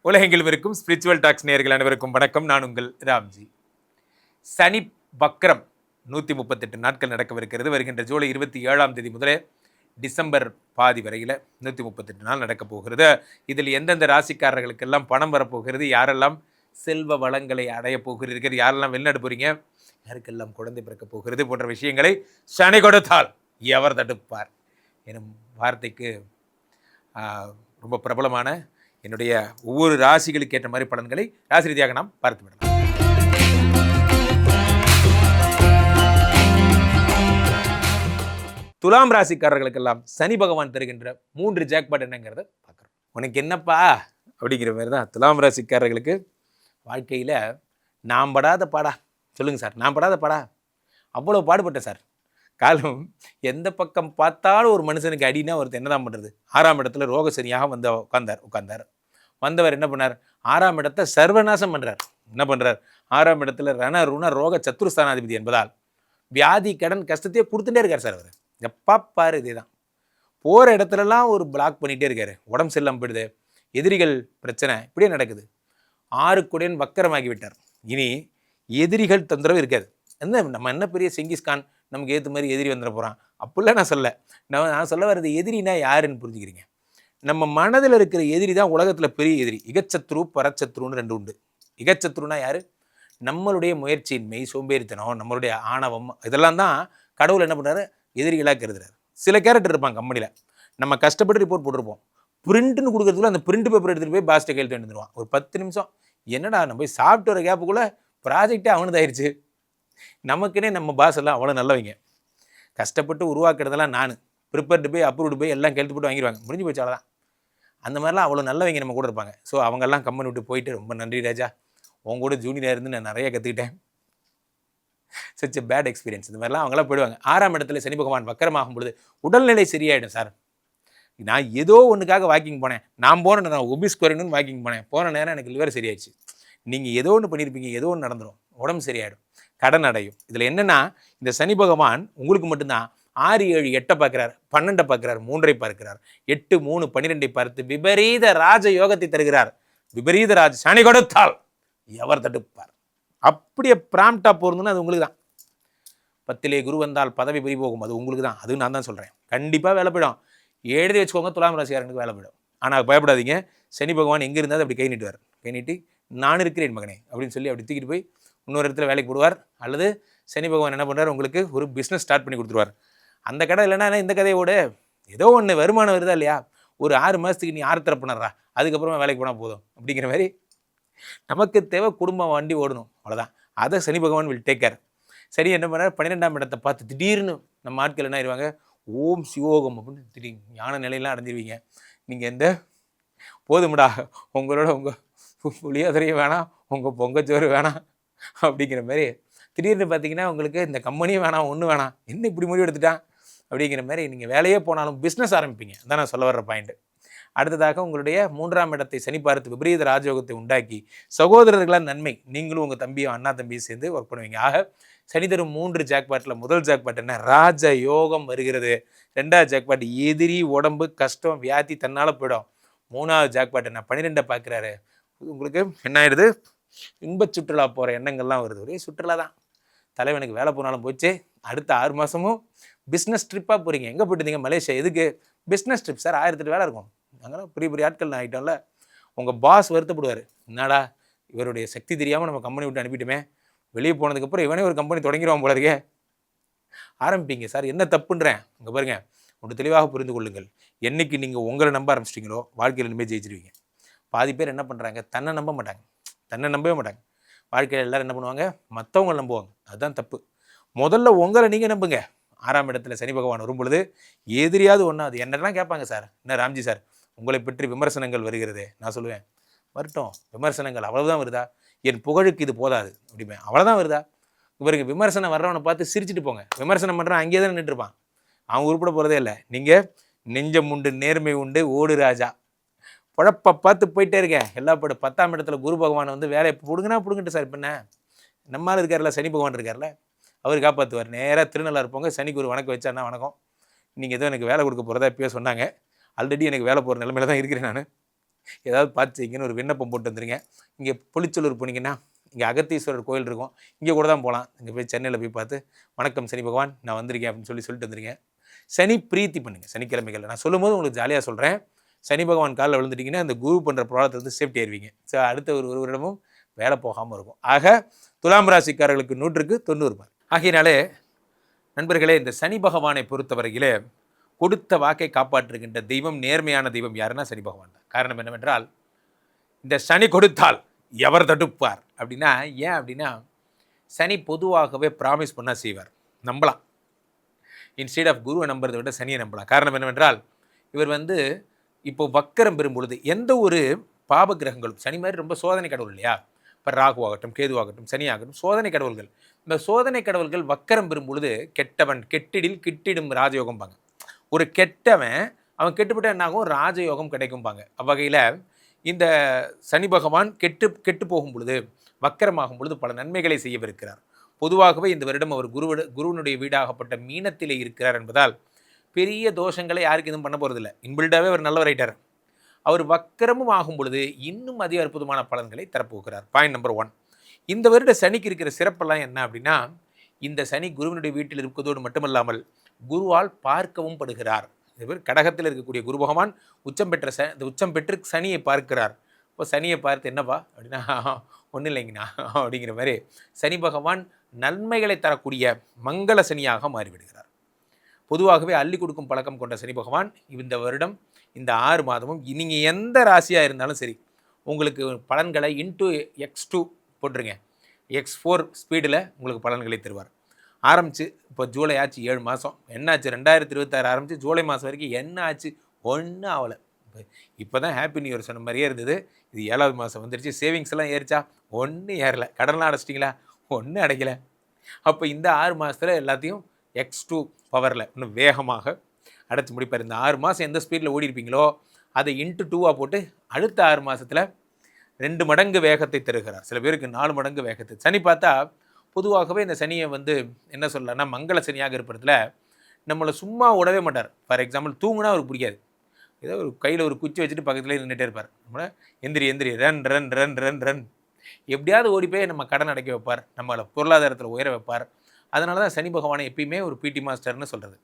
உலகெங்கிலும் இருக்கும் spiritual tax நேயர்கள் அனைவருக்கும் வணக்கம். நான் உங்கள் ராம்ஜி. சனி வக்ரம் 138 நாட்கள் நடக்கவிருக்கிறது. வருகின்ற ஜூலை 27ஆம் தேதி முதலே டிசம்பர் பாதி வரையில் 138 நாள் நடக்கப் போகிறது. இதில் எந்தெந்த ராசிக்காரர்களுக்கெல்லாம் பணம் வரப்போகிறது, யாரெல்லாம் செல்வ வளங்களை அடையப் போகிறீர்கள், யாரெல்லாம் வெளிநாடு போகிறீங்க, யாருக்கெல்லாம் குழந்தை பிறக்கப் போகிறது போன்ற விஷயங்களை சனி கொடுத்தால் எவர் தடுப்பார் எனும் வார்த்தைக்கு ரொம்ப பிரபலமான என்னுடைய ஒவ்வொரு ராசிகளுக்கு ஏற்ற மாதிரி பலன்களை ராசி ரீதியாக நாம் பார்த்து விடலாம். துலாம் ராசிக்காரர்களுக்கெல்லாம் சனி பகவான் தருகின்ற 3 ஜாக்பாட் என்னங்கிறத பார்க்குறோம். உனக்கு என்னப்பா அப்படிங்கிற மாதிரி தான் துலாம் ராசிக்காரர்களுக்கு வாழ்க்கையில் நான் படாத பாடா. சொல்லுங்கள் சார், நான் படாத பாடா, அவ்வளோ பாடுபட்டேன் சார். காலம் எந்த பக்கம் பார்த்தாலும் ஒரு மனுஷனுக்கு அடினா ஒருத்தர் என்ன தான் பண்ணுறது. 6ஆம் இடத்துல ரோக சனியாக உட்கார்ந்தார். வந்தவர் என்ன பண்ணார், 6ஆம் இடத்தை சர்வநாசம் பண்ணுறார். என்ன பண்ணுறார், 6ஆம் இடத்துல ரண ருண ரோக சத்துருஸ்தானாதிபதி என்பதால் வியாதி கடன் கஷ்டத்தையே கொடுத்துட்டே இருக்கார் சார். அவர் எப்பா பாரு இதே தான். போகிற இடத்துலலாம் ஒரு பிளாக் பண்ணிகிட்டே இருக்கார். உடம்பு செல்லாமல் போயிடுது, எதிரிகள் பிரச்சனை, இப்படியே நடக்குது. 6 குடையன் வக்கரமாகி விட்டார். இனி எதிரிகள் தொந்தரவு இருக்காது. நம்ம என்ன பெரிய செங்கிஸ்கான், நமக்கு ஏற்ற மாதிரி எதிரி வந்துட போகிறான் அப்படிலாம் நான் சொல்ல வர்றது எதிரினா யாருன்னு புரிஞ்சுக்கிறீங்க. நம்ம மனதில் இருக்கிற எதிரி தான் உலகத்தில் பெரிய எதிரி. இகச்சத்ரு பரச்சத்ருன்னு 2 உண்டு. இகச்சத்ருனா யார், நம்மளுடைய முயற்சியின்மை, சோம்பேறித்தனம், நம்மளுடைய ஆணவம், இதெல்லாம் தான் கடவுள் என்ன பண்ணுறாரு, எதிரிகளாக கருதுறாரு. சில கேரக்டர் இருப்பாங்க கம்பெனியில், நம்ம கஷ்டப்பட்டு ரிப்போர்ட் போட்டிருப்போம், பிரிண்ட்னு கொடுக்குறதுக்குள்ள அந்த பிரிண்ட் பேப்பர் எடுத்துகிட்டு போய் பாஸ்ட்டை கையில் வந்துடுவான். ஒரு 10 நிமிஷம் என்னடா நம்ம போய் சாப்பிட்டு வர கேப்புக்குள்ளே ப்ராஜெக்டே அவனுதாயிருச்சு. நமக்குன்னே நம்ம பாஸ் எல்லாம் அவ்வளோ நல்லவங்க. கஷ்டப்பட்டு உருவாக்குறதெல்லாம் நான் ப்ரிப்பேர்டு போய் அப்ரூவ்டு போய் எல்லாம் கெழுத்து போட்டு வாங்கிடுவாங்க. முடிஞ்சு போச்சு அவ்வளோதான். அந்த மாதிரிலாம் அவ்வளோ நல்லவங்க நம்ம கூட இருப்பாங்க. ஸோ அவங்கெல்லாம் கம்பெனி விட்டு போயிட்டு, ரொம்ப நன்றி ராஜா, உங்க கூட ஜூனியராக இருந்து நான் நிறைய கற்றுக்கிட்டேன், சச் எ பேட் எக்ஸ்பீரியன்ஸ், இந்த மாதிரிலாம் அவங்களாம் போயிடுவாங்க. 6ஆம் இடத்துல சனி பகவான் வக்கரமாகும் பொழுது உடல்நிலை சரியாயிடும் சார். நான் ஏதோ ஒன்றுக்காக வாக்கிங் போனேன், நான் ஒபிஸ் குறையணும்னு வாக்கிங் போன நேரம் எனக்கு லிவர் சரியாயிடுச்சு. நீங்கள் ஏதோ ஒன்று பண்ணியிருப்பீங்க, ஏதோ ஒன்று நடந்துடும், உடம்பு சரியாயிடும், கடன் அடையும். இதில் என்னென்னா, இந்த சனி பகவான் உங்களுக்கு மட்டும்தான் 6, 7, 8 பார்க்கிறார், 12 பார்க்கிறார், 3 பார்க்கிறார், 8, 3, 12 பார்த்து விபரீத ராஜ யோகத்தை தருகிறார். விபரீத ராஜ சனி கொடுத்தால் எவர் தடுப்பார். அப்படியே பிராம்டா போறதுன்னா அது உங்களுக்கு தான். 10லே குரு வந்தால் பதவி பறி போகும், அது உங்களுக்கு தான். அது நான் தான் சொல்கிறேன். கண்டிப்பாக வேலை போயிடும். எழுதி வச்சுக்கோங்க, துலாம் ராசிக்காரனுக்கு வேலை போயிடும். ஆனால் பயப்படாதீங்க, சனி பகவான் எங்கே இருந்தால் அப்படி கை நீட்டுவார். கை நீட்டி நான் இருக்கிறேன் மகனே அப்படின்னு சொல்லி அப்படி தூக்கிட்டு போய் இன்னொரு இடத்துல வேலைக்கு போடுவார். அல்லது சனி பகவான் என்ன பண்ணுறார், உங்களுக்கு ஒரு பிஸ்னஸ் ஸ்டார்ட் பண்ணி கொடுத்துருவார். அந்த கடை இல்லைன்னா இந்த கதையோட ஏதோ ஒன்று வருமானம் வருதா இல்லையா, ஒரு 6 மாதத்துக்கு நீ 6 தரப்புனறா, அதுக்கப்புறமா வேலைக்கு போனால் போதும் அப்படிங்கிற மாதிரி நமக்கு தேவை குடும்பம் வண்டி ஓடணும், அவ்வளோதான். அதை சனி பகவான் வில் டேக் கேர். சரி என்ன பண்ணார், 12ஆம் இடத்தை பார்த்து திடீர்னு நம்ம ஆட்கள் என்ன ஆயிடுவாங்க, ஓம் சிவோகம் அப்படின்னு திடீர்னு ஞான நிலையெல்லாம் அடைஞ்சிருவீங்க. நீங்கள் எந்த போதும்டா, உங்களோட உங்கள் புளியோதரையும் வேணாம், உங்கள் பொங்கச்சோறு வேணாம் அப்படிங்கிற மாதிரி திடீர்னு பார்த்தீங்கன்னா உங்களுக்கு இந்த கம்பெனியும் வேணாம், ஒன்றும் வேணாம், என்ன இப்படி முடிவு எடுத்துட்டான் அப்படிங்கிற மாதிரி நீங்கள் வேலையே போனாலும் பிஸ்னஸ் ஆரம்பிப்பீங்க. அதான் நான் சொல்ல வர்ற பாயிண்ட். அடுத்ததாக உங்களுடைய 3ஆம் இடத்தை சனி பார்த்து விபரீத ராஜயோகத்தை உண்டாக்கி சகோதரர்களால் நன்மை, நீங்களும் உங்கள் தம்பியும் அண்ணா தம்பியும் சேர்ந்து ஒர்க் பண்ணுவீங்க. ஆக சனி தரும் 3 ஜாக்பாட்டில் முதல் ஜாக்பாட் என்ன, ராஜ யோகம் வருகிறது. 2வது ஜாக்பாட் எதிரி உடம்பு கஷ்டம் வியாதி தன்னால் போயிடும். 3வது ஜாக்பாட் என்ன, 12 பார்க்குறாரு. உங்களுக்கு என்ன ஆயிடுது, இன்ப சுற்றுலா போகிற எண்ணங்கள்லாம் வருது. ஒரே சுற்றுலா தான். தலைவனுக்கு வேலை போனாலும் போச்சு. அடுத்த 6 மாதமும் பிஸ்னஸ் ட்ரிப்பாக போகிறீங்க. எங்கே போயிட்டுருந்தீங்க, மலேசியா. எதுக்கு, பிஸ்னஸ் ட்ரிப் சார். 1008 வேலை இருக்கும். அங்கெல்லாம் பெரிய பெரிய ஆட்கள் நான் ஆகிட்டோம்ல. உங்கள் பாஸ் வருத்தப்படுவார், என்னடா இவருடைய சக்தி தெரியாமல் நம்ம கம்பெனி விட்டு அனுப்பிட்டுமே, வெளியே போனதுக்கப்புறம் இவனே ஒரு கம்பெனி தொடங்கிடுவான் போல இருக்கே. ஆரம்பிப்பீங்க சார். என்ன தப்புன்றேன், அங்கே பாருங்கள், ஒன்று தெளிவாக புரிந்து கொள்ளுங்கள். என்றைக்கு நீங்கள் உங்களை நம்ப ஆரம்பிச்சிட்டிங்களோ வாழ்க்கையில் இனிமேல் ஜெயிச்சிருவீங்க. பாதி பேர் என்ன பண்ணுறாங்க, தன்னை நம்ப மாட்டாங்க, தன்னை நம்பவே மாட்டாங்க. வாழ்க்கையில் எல்லோரும் என்ன பண்ணுவாங்க, மற்றவங்களை நம்புவாங்க. அதுதான் தப்பு. முதல்ல உங்களை நீங்கள் நம்புங்க. 6ஆம் இடத்துல சனி பகவான் வரும் பொழுது எதிரியாவது ஒன்றா, அது என்னெல்லாம் கேட்பாங்க சார், என்ன ராம்ஜி சார் உங்களை பற்றி விமர்சனங்கள் வருகிறது. நான் சொல்லுவேன், வரட்டும், விமர்சனங்கள் அவ்வளோதான் வருதா, என் புகழுக்கு இது போதாது அப்படிமே, அவ்வளோதான் வருதா. இவருக்கு விமர்சனம் வர்றவனை பார்த்து சிரிச்சுட்டு போங்க. விமர்சனம் பண்ணுறான் அங்கேயே தான் நின்றுருப்பான், அவன் உருப்பட போகிறதே இல்லை. நீங்கள் நெஞ்சம் உண்டு, நேர்மை உண்டு, ஓடு ராஜா, குழப்ப பார்த்து போயிட்டே இருக்கேன். எல்லா படம் 10ஆம் இடத்துல குரு பகவான் வந்து வேலையை பிடுங்கினா பிடுங்கிட்டு சார். இப்போ என்ன நம்மளால் இருக்கார்ல, சனி பகவான் இருக்கார்ல, அவர் காப்பாற்றுவார். நேராக திருநள்ளாறு இருப்போங்க, சனி குரு வணக்கம் வச்சாருன்னா வணக்கம், நீங்கள் ஏதோ எனக்கு வேலை கொடுக்க போகிறதா இப்போயே சொன்னாங்க. ஆல்ரெடி எனக்கு வேலை போகிற நிலைமையில தான் இருக்கிறேன் நான். ஏதாவது பார்த்து செய்யுங்கன்னு ஒரு விண்ணப்பம் போட்டு வந்துருங்க. இங்கே புளிச்சலூர் போனீங்கன்னா இங்கே அகத்தீஸ்வரர் கோயில் இருக்கும், இங்கே கூட தான் போகலாம். இங்கே போய் சென்னையில் போய் பார்த்து வணக்கம் சனி பகவான் நான் வந்திருக்கேன் அப்படின்னு சொல்லிட்டு வந்துருங்க. சனி பிரீத்தி பண்ணுங்கள் சனிக்கிழமைகளில். நான் சொல்லும் போது உங்களுக்கு ஜாலியாக சொல்கிறேன். சனி பகவான் காலில் விழுந்துட்டிங்கன்னா அந்த குரு பண்ணுற ப்ராப்ளத்தை வந்து சேஃப்டி ஆயிருவீங்க. ஸோ அடுத்த ஒரு வருடமும் வேலை போகாமல் இருக்கும். ஆக துலாம் ராசிக்காரர்களுக்கு 100க்கு 90. ஆகையினாலே நண்பர்களே, இந்த சனி பகவானை பொறுத்தவரையிலே கொடுத்த வாக்கை காப்பாற்றுகின்ற தெய்வம், நேர்மையான தெய்வம் யாருன்னா சனி பகவான் தான். காரணம் என்னவென்றால், இந்த சனி கொடுத்தால் எவர் தடுப்பார் அப்படின்னா, ஏன் அப்படின்னா சனி பொதுவாகவே ப்ராமிஸ் பண்ணால் செய்வார், நம்பலாம். இன்ஸ்டீட் ஆஃப் குருவை நம்புறதை விட சனியை நம்பலாம். காரணம் என்னவென்றால், இவர் வந்து இப்போ வக்கரம் பெறும் பொழுது எந்த ஒரு பாப கிரகங்களும், சனி மாதிரி ரொம்ப சோதனை கடவுள் இல்லையா, இப்போ ராகுவாகட்டும் கேதுவாகட்டும் சனியாகட்டும் சோதனை கடவுள்கள். இந்த சோதனை கடவுள்கள் வக்கரம் பெறும் பொழுது கெட்டவன் கெட்டிடில் கிட்டிடும் ராஜயோகம்பாங்க. ஒரு கெட்டவன் அவன் கெட்டுப்பட்ட என்னாகும், ராஜயோகம் கிடைக்கும்பாங்க. அவ்வகையில் இந்த சனி பகவான் கெட்டு போகும் பொழுது, வக்கரமாகும் பொழுது பல நன்மைகளை செய்யவிருக்கிறார். பொதுவாகவே இந்த வருடம் அவர் குருவனுடைய வீடாகப்பட்ட மீனத்திலே இருக்கிறார் என்பதால் பெரிய தோஷங்களை யாருக்கு எதுவும் பண்ண போகிறதில்லை. இன்பில்டாகவே அவர் நல்லவர் ஆயிட்டார். அவர் வக்கரமும் ஆகும் பொழுது இன்னும் அதிக அற்புதமான பலன்களை தரப்போகிறார். Point number 1. இந்த வருட சனிக்கு இருக்கிற சிறப்பெல்லாம் என்ன அப்படின்னா, இந்த சனி குருவனுடைய வீட்டில் இருப்பதோடு மட்டுமல்லாமல் குருவால் பார்க்கவும் படுகிறார். இவர் கடகத்தில் இருக்கக்கூடிய குரு பகவான் உச்சம் பெற்று சனியை பார்க்கிறார். இப்போ சனியை பார்த்து என்னப்பா அப்படின்னா, ஒன்றும் இல்லைங்கண்ணா அப்படிங்கிற மாதிரி சனி பகவான் நன்மைகளை தரக்கூடிய மங்கள சனியாக மாறிவிடுகிறார். பொதுவாகவே அள்ளி கொடுக்கும் பழக்கம் கொண்ட சனி பகவான் இந்த வருடம் இந்த 6 மாதமும் நீங்கள் எந்த ராசியாக இருந்தாலும் சரி, உங்களுக்கு பலன்களை x2 போட்டுருங்க, x4 ஸ்பீடில் உங்களுக்கு பலன்களை தருவார். ஆரம்பித்து இப்போ ஜூலை ஆச்சு, 7 மாதம் என்னாச்சு, 2026 ஆரம்பித்து ஜூலை மாதம் வரைக்கும் என்ன ஆச்சு, ஒன்றும் ஆகலை. இப்போ தான் ஹாப்பி நியூ இயர் சொன்ன மாதிரியே இருந்தது. இது 7வது மாதம் வந்துருச்சு. சேவிங்ஸ் எல்லாம் ஏறிச்சா, ஒன்றும் ஏறலை. கடன்லாம் அடைச்சிட்டிங்களா, ஒன்றும் அடைக்கலை. அப்போ இந்த 6 மாதத்தில் எல்லாத்தையும் x2 பவரில் இன்னும் வேகமாக அடைச்சி முடிப்பார். இந்த 6 மாதம் எந்த ஸ்பீடில் ஓடிருப்பீங்களோ அதை x2 போட்டு அடுத்த 6 மாதத்தில் 2 மடங்கு வேகத்தை தருகிறார். சில பேருக்கு 4 மடங்கு வேகத்தை. சனி பார்த்தா பொதுவாகவே இந்த சனியை வந்து என்ன சொல்லலாம்னா, மங்கள சனியாக இருப்பதில் நம்மளை சும்மா விடவே மாட்டார். ஃபார் எக்ஸாம்பிள் தூங்குனா அவருக்கு பிடிக்காது. ஏதோ ஒரு கையில் ஒரு குச்சி வச்சுட்டு பக்கத்துலேயே நின்றுட்டே இருப்பார். நம்மளை எந்திரி run run run run run எப்படியாவது ஓடி போய் நம்ம கடன் அடைக்க வைப்பார், நம்மளை பொருளாதாரத்தில் உயர வைப்பார். அதனால தான் சனி பகவானை எப்பயுமே ஒரு பிடி மாஸ்டர்னு சொல்கிறது.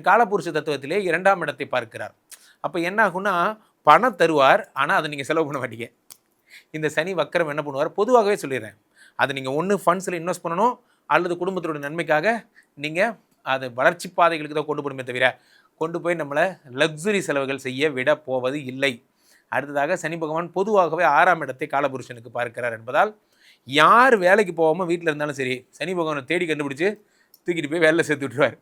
காலபுருஷ தத்துவத்திலே 2ஆம் இடத்தை பார்க்கிறார். அப்போ என்ன ஆகுன்னா, பணம் தருவார், ஆனால் அதை நீங்கள் செலவு பண்ண மாட்டீங்க. இந்த சனி வக்கரம் என்ன பண்ணுவார், பொதுவாகவே சொல்லிடுறேன், அதை நீங்கள் ஒன்று ஃபண்ட்ஸில் இன்வெஸ்ட் பண்ணணும், அல்லது குடும்பத்தோட நன்மைக்காக நீங்கள் அதை வளர்ச்சி பாதைகளுக்கு தான் கொண்டு போடுமே தவிர கொண்டு போய் நம்மளை லக்ஸுரி செலவுகள் செய்ய விட போவது இல்லை. அடுத்ததாக சனி பகவான் பொதுவாகவே 6ஆம் இடத்தை காலபுருஷனுக்கு பார்க்கிறார் என்பதால் யார் வேலைக்கு போகாமல் வீட்டில் இருந்தாலும் சரி, சனி பகவானை தேடி கண்டுபிடிச்சி தூக்கிட்டு போய் வேலையில் சேர்த்து விட்டுருவார்.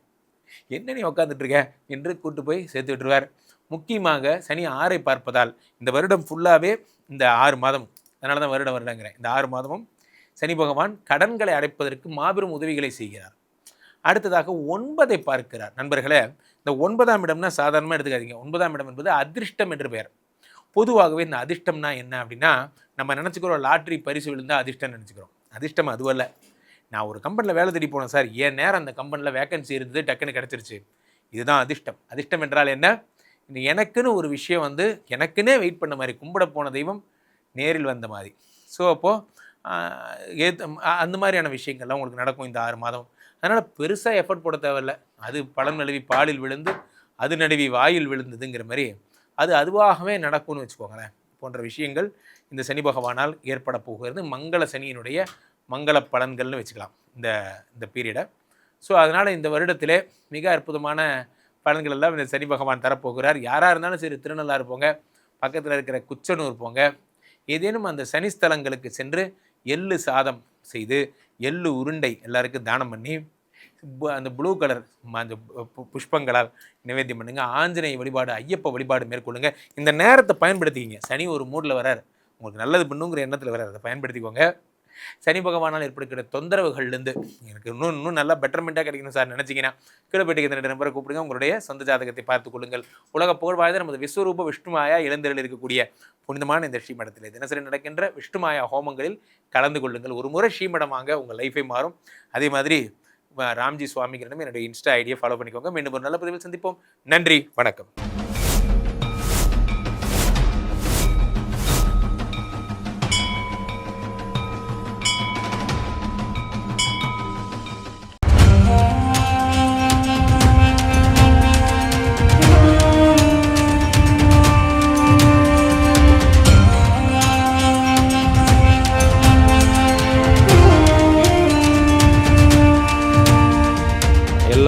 என்ன நீ உட்காந்துட்ருக்க என்று கூட்டு போய் சேர்த்து விட்டுருவார். முக்கியமாக சனி 6ஐ பார்ப்பதால் இந்த வருடம் ஃபுல்லாகவே இந்த 6 மாதம், அதனால தான் வருடங்கிறேன், இந்த 6 மாதமும் சனி பகவான் கடன்களை அடைப்பதற்கு மாபெரும் உதவிகளை செய்கிறார். அடுத்ததாக 9ஐ பார்க்கிறார். நண்பர்களே, இந்த 9ஆம் இடம்னா சாதாரணமாக எடுத்துக்காதீங்க. 9ஆம் இடம் என்பது அதிர்ஷ்டம் என்று பெயர். பொதுவாகவே இந்த அதிர்ஷ்டம்னா என்ன அப்படின்னா, நம்ம நினச்சிக்கிறோம் லாட்ரி பரிசு விழுந்தால் அதிர்ஷ்டம் நினச்சிக்கிறோம். அதிர்ஷ்டம் அதுவல்ல. நான் ஒரு கம்பெனியில் வேலை தேடி போனேன் சார், என் நேரம் அந்த கம்பெனியில் வேக்கன்சி இருந்தது, டக்குன்னு கிடச்சிருச்சு, இதுதான் அதிர்ஷ்டம். அதிர்ஷ்டம் என்றால் என்ன, எனக்குன்னு ஒரு விஷயம் வந்து எனக்குன்னே வெயிட் பண்ண மாதிரி, கும்பிட போன தெய்வம் நேரில் வந்த மாதிரி. ஸோ அப்போது அந்த மாதிரியான விஷயங்கள்லாம் உங்களுக்கு நடக்கும் இந்த 6 மாதம். அதனால் பெருசாக எஃபர்ட் போட தேவையில்லை. அது பழம் நழுவி பாலில் விழுந்து அது நடுவி வாயில் விழுந்ததுங்கிற மாதிரி அது அதுவாகவே நடக்கும்னு வச்சுக்கோங்களேன். போன்ற விஷயங்கள் இந்த சனி பகவானால் ஏற்பட போகிறது. மங்கள சனியினுடைய மங்கள பலன்கள்னு வச்சுக்கலாம் இந்த பீரியடை. ஸோ அதனால் இந்த வருடத்திலே மிக அற்புதமான பலன்கள் எல்லாம் இந்த சனி பகவான் தரப்போகிறார். யாராக இருந்தாலும் சரி, திருநள்ளாறு போங்க, பக்கத்தில் இருக்கிற குச்சனூர் போங்க, ஏதேனும் அந்த சனி ஸ்தலங்களுக்கு சென்று எள்ளு சாதம் செய்து எள்ளு உருண்டை எல்லாருக்கும் தானம் பண்ணி அந்த ப்ளூ கலர் அந்த புஷ்பங்களால் நிவேத்தியம் பண்ணுங்க. ஆஞ்சநேய வழிபாடு, ஐயப்ப வழிபாடு மேற்கொள்ளுங்க. இந்த நேரத்தை பயன்படுத்திக்கிங்க. சனி ஒரு மூடில் வரார், உங்களுக்கு நல்லது பண்ணுங்கிற எண்ணத்தில் வரார், அதை பயன்படுத்திக்கோங்க. சனி பகவானால் ஏற்படுகிற தொந்தரவுகள்லேருந்து எனக்கு இன்னும் நல்லா பெட்டர்மெண்ட்டாக கிடைக்கணும் சார் நினச்சிங்கன்னா கீழே போய்ட்டு 2 நம்பரை கூப்பிடுங்க. உங்களுடைய சொந்த ஜாதகத்தை பார்த்துக் கொள்ளுங்கள். உலக புகழ் வாழ்ந்த நமது விஸ்வரூப விஷ்ணுமாயா இளந்திரளில் இருக்கக்கூடிய புனிதமான இந்த ஸ்ரீமடத்தில் தினசரி நடக்கின்ற விஷ்ணுமாயா ஹோமங்களில் கலந்து கொள்ளுங்கள். ஒரு முறை ஸ்ரீமடமாக உங்கள் லைஃபை மாறும். அதே மாதிரி ராம்ஜி சுவாமிகளிடம் என்னுடைய இன்ஸ்டா ஐடியை ஃபாலோ பண்ணிக்கோங்க. மீண்டும் ஒரு நல்ல பதிவில் சந்திப்போம். நன்றி, வணக்கம்.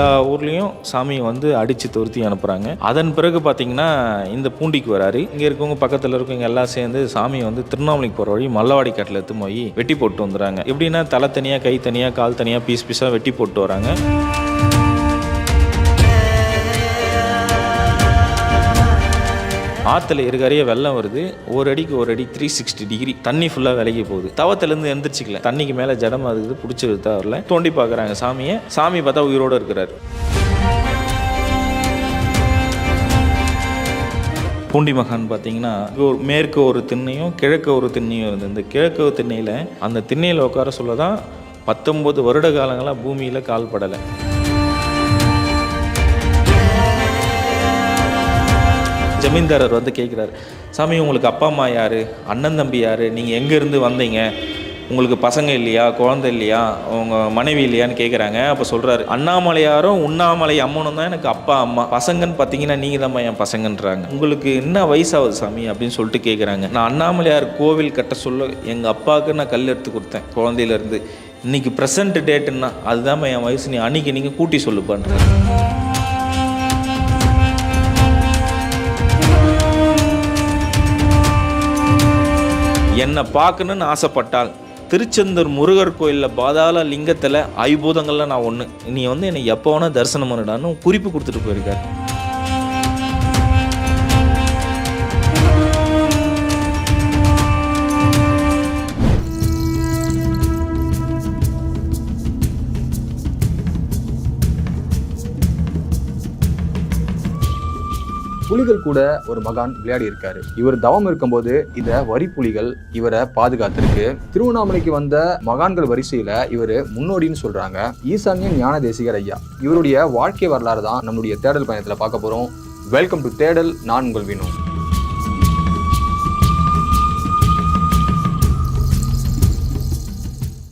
எல்லா ஊர்லேயும் சாமியை வந்து அடித்து துரத்தி அனுப்புகிறாங்க. அதன் பிறகு பார்த்தீங்கன்னா இந்த பூண்டிக்கு வராரு. இங்கே இருக்கவங்க பக்கத்தில் இருக்கவங்க எல்லாம் சேர்ந்து சாமியை வந்து திருவண்ணாமலைக்கு போகிற வழி மல்லவாடி காட்டில் எடுத்து போய் வெட்டி போட்டு வந்துடுறாங்க. எப்படின்னா தலை தனியாக, கை தனியாக, கால் தனியாக, பீஸ் பீஸாக வெட்டி போட்டு வராங்க. ஆற்றுல இருக்காரையே வெள்ளம் வருது. ஒரு அடிக்கு ஒரு அடி 360 டிகிரி தண்ணி ஃபுல்லாக விலகி போகுது. தவத்திலேருந்து எந்திரிச்சிக்கல, தண்ணிக்கு மேலே ஜடம் அதுக்கு பிடிச்சி வரல. தோண்டி பார்க்குறாங்க சாமியை. சாமி பார்த்தா உயிரோடு இருக்கிறார். பூண்டி மகான் பார்த்தீங்கன்னா மேற்கு ஒரு திண்ணையும் கிழக்கு ஒரு திண்ணையும் இருந்தது. இந்த கிழக்கு திண்ணையில் அந்த திண்ணையில் உட்கார சொல்ல தான் 19 வருட காலங்களாக பூமியில் கால் படலை. ஜமீன்தாரர் வந்து கேட்குறாரு, சாமி உங்களுக்கு அப்பா அம்மா யார், அண்ணன் தம்பி யார், நீங்கள் எங்கேருந்து வந்தீங்க, உங்களுக்கு பசங்க இல்லையா, குழந்தை இல்லையா, உங்கள் மனைவி இல்லையான்னு கேட்குறாங்க. அப்போ சொல்கிறாரு, அண்ணாமலையாரும் உண்ணாமலை அம்மனும் தான் எனக்கு அப்பா அம்மா, பசங்கன்னு பார்த்தீங்கன்னா நீங்கள் தான் என் பசங்கன்றாங்க. உங்களுக்கு என்ன வயசாகுது சாமி அப்படின்னு சொல்லிட்டு கேட்குறாங்க. நான் அண்ணாமலையார் கோவில் கட்ட சொல்ல எங்கள் அப்பாவுக்கு நான் கல் எடுத்து கொடுத்தேன் குழந்தையிலேருந்து. இன்றைக்கி ப்ரெசன்ட் டேட்டுன்னா அதுதான் என் வயசு, நீ அன்றைக்கி நீங்கள் கூட்டி சொல்லுப்பான்ற. என்னை பார்க்கணுன்னு ஆசைப்பட்டால் திருச்செந்தூர் முருகர் கோயிலில் பாதாள லிங்கத்தில் ஐபூதங்களில் நான் ஒன்று, நீ வந்து என்னை எப்போ வேணால் தரிசனம் பண்ணிடான்னு குறிப்பு கொடுத்துட்டு போயிருக்காரு. புலிகள் கூட ஒரு மகான் விளையாடி இருக்காரு. இவர் தவம் இருக்கும்போது இந்த வரி புலிகள் இவரை பாதுகாத்திருக்கு. திருவண்ணாமலைக்கு வந்த மகான்கள் வரிசையில இவரு முன்னோடின்னு சொல்றாங்க. ஈசான்ய ஞான தேசிகர் ஐயா. இவருடைய வாழ்க்கை வரலாறு தான் நம்மளுடைய தேடல் பயணத்துல பார்க்க போறோம். வெல்கம் டு தேடல். நான் உங்கள் வினோ.